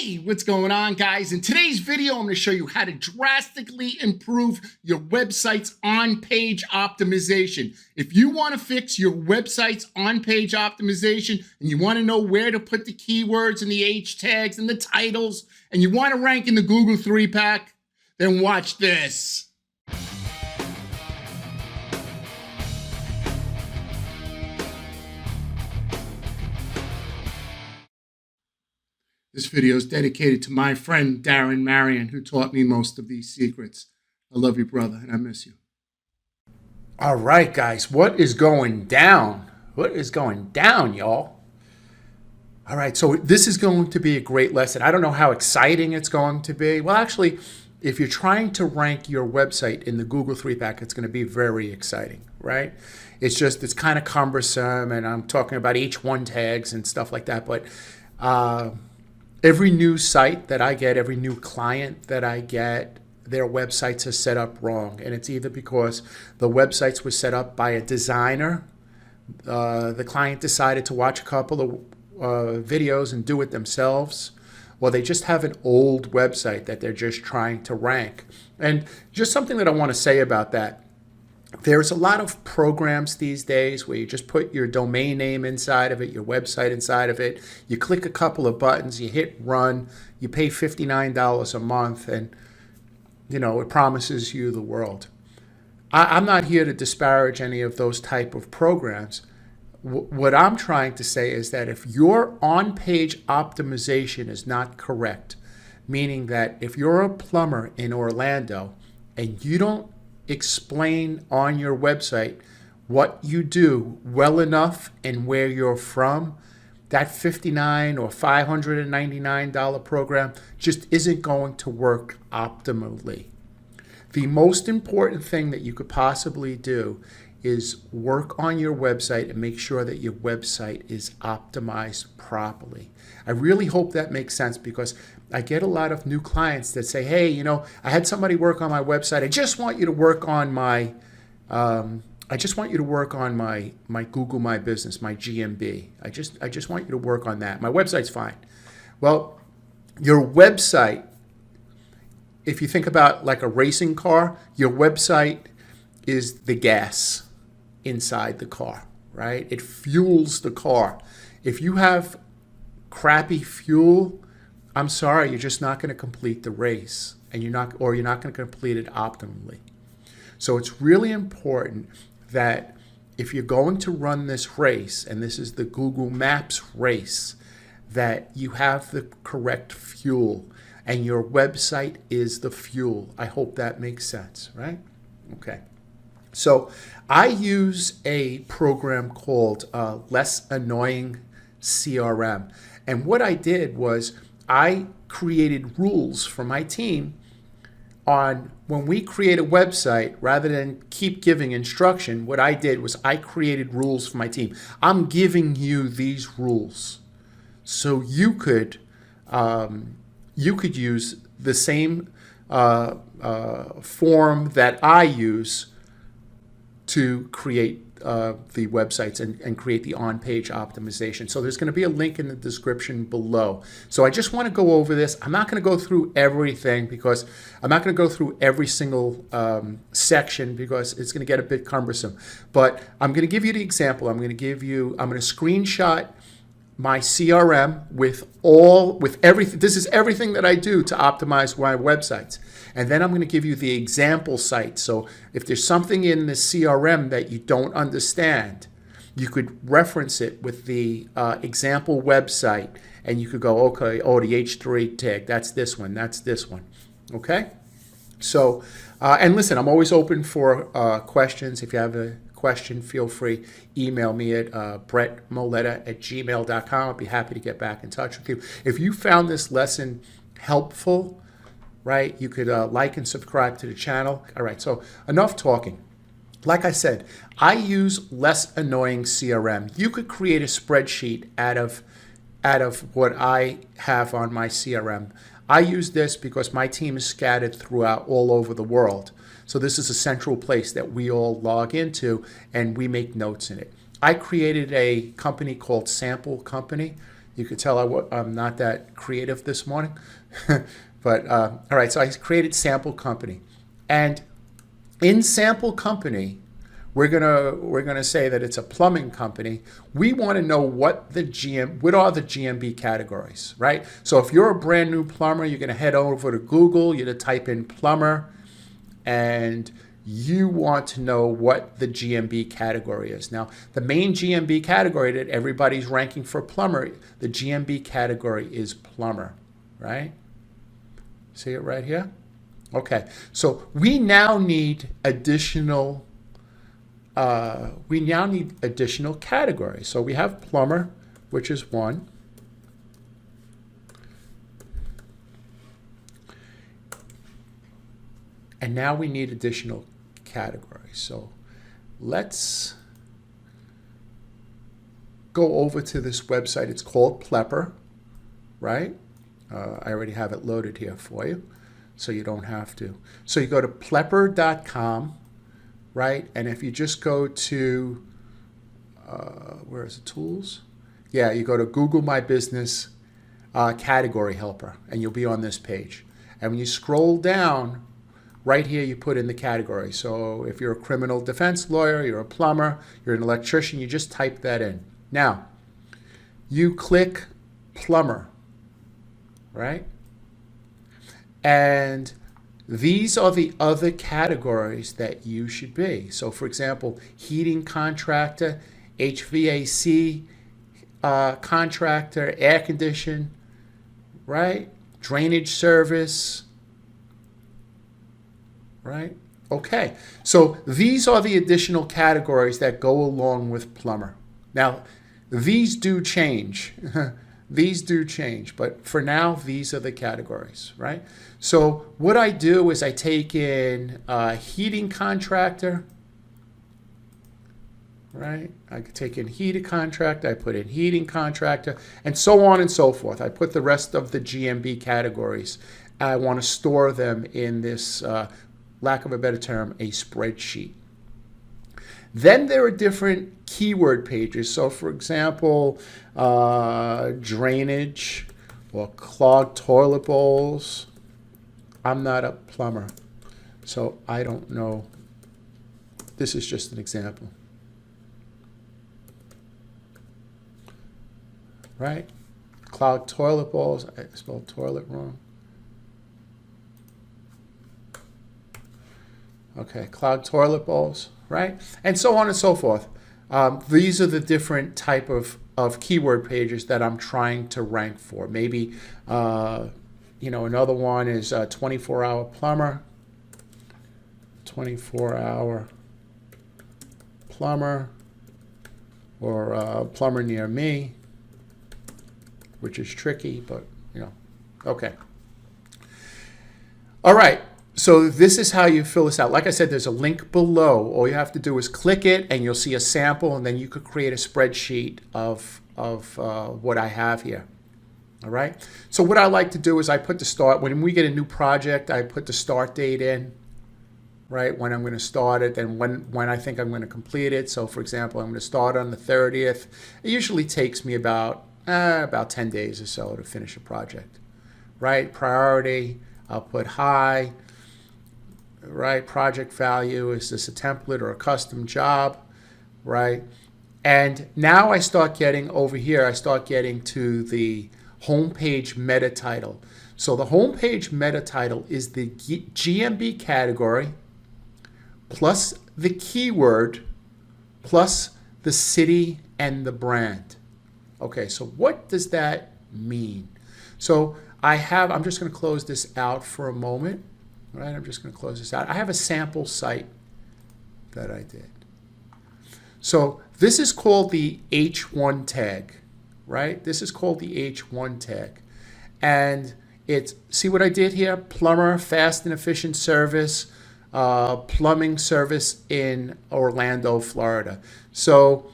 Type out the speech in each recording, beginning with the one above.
Hey, what's going on, guys? In today's video, I'm going to show you how to drastically improve your website's on-page optimization. If you want to fix your website's on-page optimization and you want to know where to put the keywords and the H tags and the titles, and you want to rank in the Google 3-pack, then watch this. This video is dedicated to my friend Darren Marion, who taught me most of these secrets. I love you, brother, and I miss you. All right, guys, what is going down? What is going down, y'all? All right, so this is going to be a great lesson. I don't know how exciting it's going to be. Well, actually, if you're trying to rank your website in the Google 3-pack, it's going to be very exciting, right? It's kind of cumbersome, and I'm talking about H1 tags and stuff like that, but every new site that I get, every new client that I get, their websites are set up wrong. And it's either because the websites were set up by a designer, the client decided to watch a couple of videos and do it themselves, or they just have an old website that they're just trying to rank. And just something that I want to say about that. There's a lot of programs these days where you just put your domain name inside of it, your website inside of it. You click a couple of buttons, you hit run, you pay $59 a month, and it promises you the world. I'm not here to disparage any of those type of programs. What I'm trying to say is that if your on-page optimization is not correct, meaning that if you're a plumber in Orlando and you don't explain on your website what you do well enough and where you're from, that $59 or $599 program just isn't going to work optimally. The most important thing that you could possibly do is work on your website and make sure that your website is optimized properly. I really hope that makes sense, because I get a lot of new clients that say, hey, I had somebody work on my website. I just want you to work on my my Google My Business, my GMB. I just want you to work on that. My website's fine. Well, your website, if you think about like a racing car, your website is the gas inside the car, right? It fuels the car. If you have crappy fuel, I'm sorry, you're just not going to complete the race, and you're not going to complete it optimally. So it's really important that if you're going to run this race, and this is the Google Maps race, that you have the correct fuel, and your website is the fuel. I hope that makes sense, right? Okay. So I use a program called Less Annoying CRM. And what I did was I created rules for my team on when we create a website, rather than keep giving instruction. What I did was I created rules for my team. I'm giving you these rules so you could use the same form that I use to create the websites and create the on-page optimization. So there's going to be a link in the description below. So I just want to go over this. I'm not going to go through everything, because I'm not going to go through every single section, because it's going to get a bit cumbersome. But I'm going to give you the example. I'm going to screenshot my CRM with everything. This is everything that I do to optimize my websites. And then I'm going to give you the example site. So if there's something in the CRM that you don't understand, you could reference it with the example website, and you could go, okay, the H3 tag, that's this one, okay? So, and listen, I'm always open for questions. If you have a question, feel free, email me at brettmoletta@gmail.com. I'd be happy to get back in touch with you. If you found this lesson helpful, right, you could like and subscribe to the channel. All right, so enough talking. Like I said, I use Less Annoying CRM. You could create a spreadsheet out of what I have on my CRM. I use this because my team is scattered throughout all over the world. So this is a central place that we all log into, and we make notes in it. I created a company called Sample Company. You could tell I'm not that creative this morning. But all right, so I created sample company. And in sample company, we're gonna say that it's a plumbing company. We want to know what are the GMB categories, right? So if you're a brand new plumber, you're gonna head over to Google, you're gonna type in plumber, and you want to know what the GMB category is. Now, the main GMB category that everybody's ranking for plumber, the GMB category is plumber, right? See it right here? Okay, so we now need additional categories. So we have plumber, which is one. And now we need additional categories. So let's go over to this website. It's called Plepper, right? I already have it loaded here for you, so you don't have to. So you go to plepper.com, right? And if you just go to, where is the tools? Yeah, you go to Google My Business Category Helper, and you'll be on this page. And when you scroll down, right here you put in the category. So if you're a criminal defense lawyer, you're a plumber, you're an electrician, you just type that in. Now, you click plumber, right? And these are the other categories that you should be. So for example, heating contractor, HVAC contractor, air condition, right? Drainage service, right? Okay, so these are the additional categories that go along with plumber. Now, these do change. These do change, but for now, these are the categories, right? So what I do is I take in heating contractor, right? I could take in heating contractor, I put in heating contractor, and so on and so forth. I put the rest of the GMB categories. I want to store them in this, lack of a better term, a spreadsheet. Then there are different keyword pages. So for example, drainage or clogged toilet bowls. I'm not a plumber, so I don't know. This is just an example. Right? Clogged toilet bowls. I spelled toilet wrong. Okay, clogged toilet bowls, right? And so on and so forth. These are the different type of keyword pages that I'm trying to rank for. Maybe, another one is 24-hour plumber, 24-hour plumber, or plumber near me, which is tricky, but, okay. All right. So this is how you fill this out. Like I said, there's a link below. All you have to do is click it, and you'll see a sample, and then you could create a spreadsheet of what I have here. All right. So what I like to do is I put the start. When we get a new project, I put the start date in, right? When I'm going to start it, and when I think I'm going to complete it. So for example, I'm going to start on the 30th. It usually takes me about 10 days or so to finish a project, right? Priority, I'll put high. Right, project value, is this a template or a custom job, right? And now I start getting over here, I start getting to the homepage meta title. So the homepage meta title is the GMB category plus the keyword plus the city and the brand. Okay, so what does that mean? So I'm just going to close this out for a moment. Right, I'm just going to close this out. I have a sample site that I did. So this is called the H1 tag, right? This is called the H1 tag. And see what I did here? Plumber, fast and efficient service, plumbing service in Orlando, Florida. So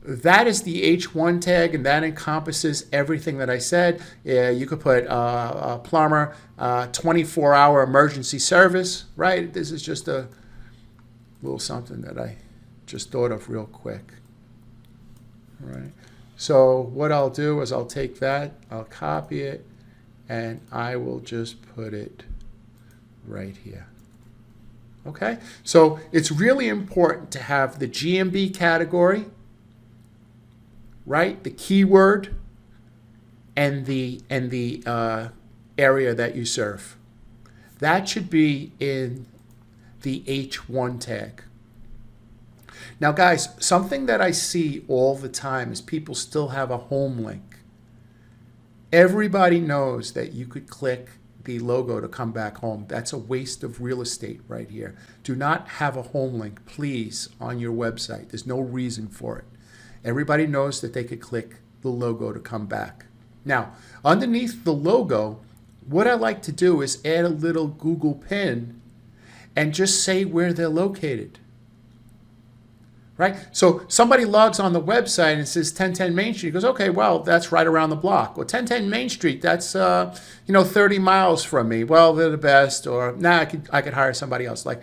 that is the H1 tag, and that encompasses everything that I said. You could put a plumber, 24-hour emergency service, right? This is just a little something that I just thought of real quick, all right? So what I'll do is I'll take that, I'll copy it, and I will just put it right here. Okay, so it's really important to have the GMB category, right? The keyword and the area that you serve. That should be in the H1 tag. Now, guys, something that I see all the time is people still have a home link. Everybody knows that you could click the logo to come back home. That's a waste of real estate right here. Do not have a home link, please, on your website. There's no reason for it. Everybody knows that they could click the logo to come back. Now, underneath the logo, what I like to do is add a little Google pin and just say where they're located. Right? So somebody logs on the website and says 1010 Main Street. He goes, okay, well, that's right around the block. Well, 1010 Main Street, that's 30 miles from me. Well, they're the best. Or nah, I could hire somebody else. Like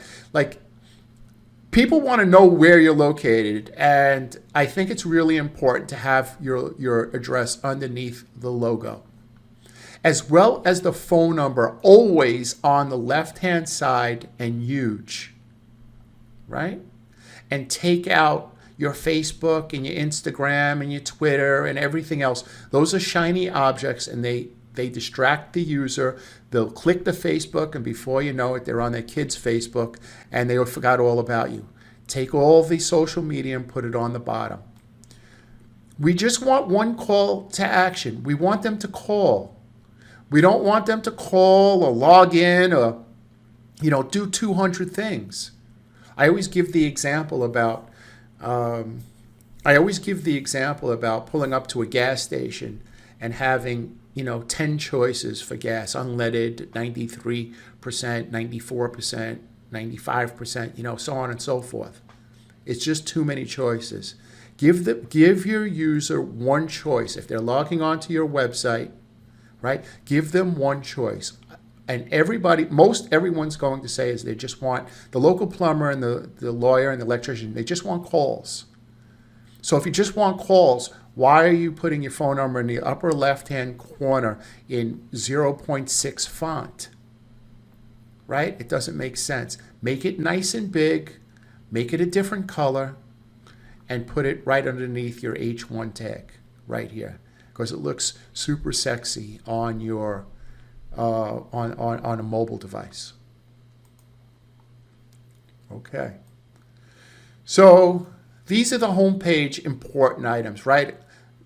people want to know where you're located, and I think it's really important to have your address underneath the logo, as well as the phone number, always on the left-hand side and huge, right? And take out your Facebook and your Instagram and your Twitter and everything else. Those are shiny objects, and they distract the user. They'll click the Facebook, and before you know it, they're on their kid's Facebook, and they forgot all about you. Take all the social media and put it on the bottom. We just want one call to action. We want them to call. We don't want them to call or log in or, do 200 things. I always give the example about pulling up to a gas station and having 10 choices for gas: unleaded, 93%, 94%, 95%, so on and so forth. It's just too many choices. Give your user one choice. If they're logging onto your website, right? Give them one choice. And everyone's going to say is they just want the local plumber and the lawyer and the electrician. They just want calls. So if you just want calls, why are you putting your phone number in the upper left-hand corner in 0.6 font? Right? It doesn't make sense. Make it nice and big. Make it a different color. And put it right underneath your H1 tag right here, because it looks super sexy on your on a mobile device. Okay. So these are the homepage important items, right?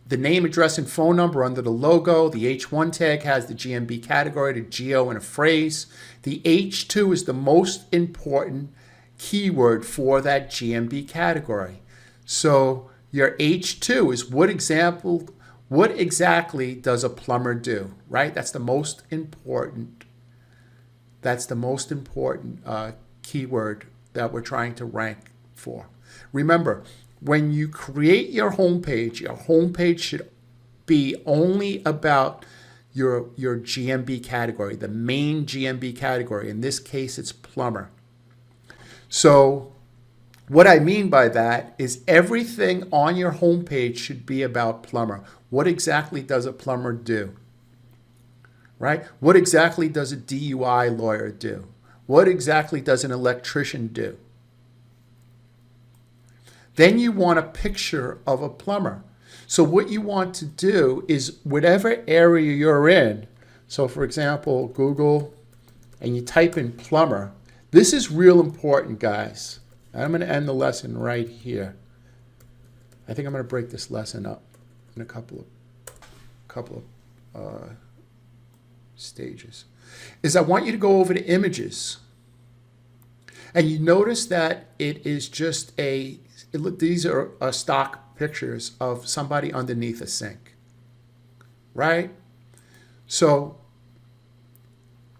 The name, address, and phone number under the logo. The H1 tag has the GMB category, the geo, and a phrase. The H2 is the most important keyword for that GMB category. So your H2 is what exactly does a plumber do, right? That's the most important. Keyword that we're trying to rank for. Remember, when you create your homepage should be only about your GMB category, the main GMB category. In this case, it's plumber. So what I mean by that is everything on your homepage should be about plumber. What exactly does a plumber do? Right? What exactly does a DUI lawyer do? What exactly does an electrician do? Then you want a picture of a plumber. So what you want to do is whatever area you're in, so for example, Google, and you type in plumber. This is real important, guys. I'm going to end the lesson right here. I think I'm going to break this lesson up in a couple of stages. Is I want you to go over to images, and you notice that it is just these are stock pictures of somebody underneath a sink, right? So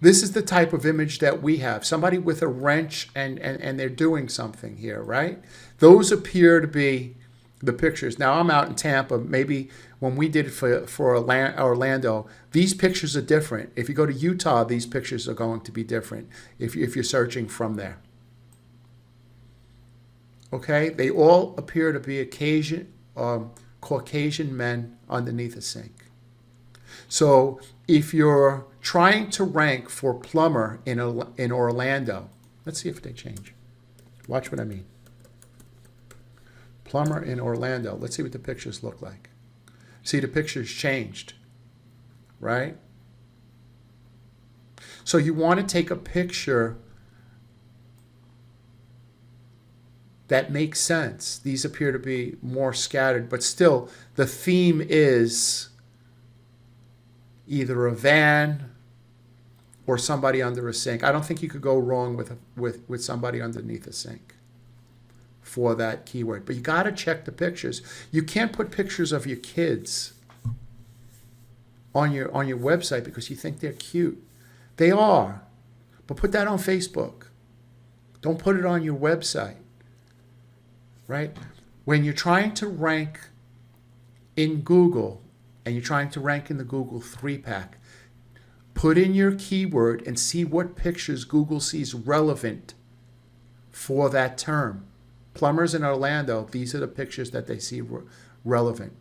this is the type of image that we have. Somebody with a wrench and they're doing something here, right? Those appear to be the pictures. Now I'm out in Tampa. Maybe when we did it for Orlando, these pictures are different. If you go to Utah, these pictures are going to be different if you're searching from there. Okay, they all appear to be Caucasian men underneath a sink. So if you're trying to rank for plumber in Orlando, let's see if they change. Watch what I mean. Plumber in Orlando. Let's see what the pictures look like. See, the pictures changed, right? So you want to take a picture that makes sense. These appear to be more scattered, but still the theme is either a van or somebody under a sink. I don't think you could go wrong with somebody underneath a sink for that keyword. But you got to check the pictures. You can't put pictures of your kids on your website because you think they're cute. They are. But put that on Facebook. Don't put it on your website. Right? When you're trying to rank in Google and you're trying to rank in the Google 3-pack, put in your keyword and see what pictures Google sees relevant for that term. Plumbers in Orlando, these are the pictures that they see relevant.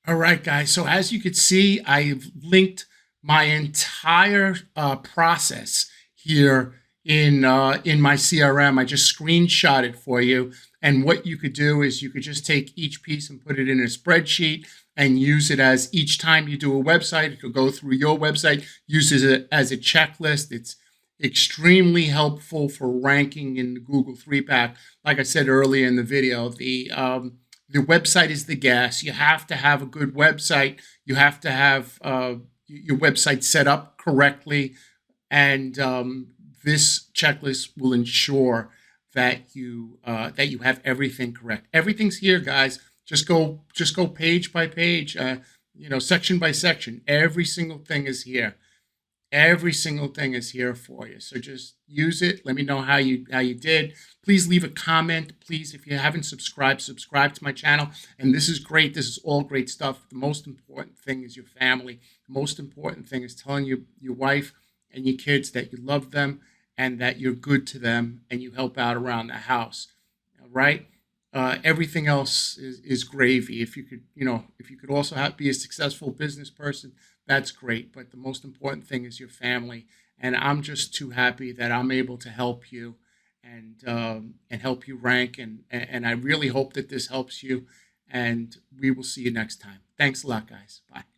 All right, guys. So as you can see, I've linked my entire process here in my CRM. I just screenshot it for you. And what you could do is you could just take each piece and put it in a spreadsheet and use it as each time you do a website, it could go through your website, use it as a checklist. It's extremely helpful for ranking in the Google 3-pack. Like I said earlier in the video, the website is the gas. You have to have a good website. You have to have your website set up correctly. And this checklist will ensure that you have everything correct. Everything's here, guys. Just go page by page, section by section. Every single thing is here. Every single thing is here for you. So just use it. Let me know how you did. Please leave a comment. Please, if you haven't subscribed, subscribe to my channel. And this is great. This is all great stuff. The most important thing is your family. The most important thing is telling your wife and your kids that you love them and that you're good to them and you help out around the house. All right? Everything else is gravy. If you could also be a successful business person, that's great. But the most important thing is your family. And I'm just too happy that I'm able to help you and help you rank. And I really hope that this helps you. And we will see you next time. Thanks a lot, guys. Bye.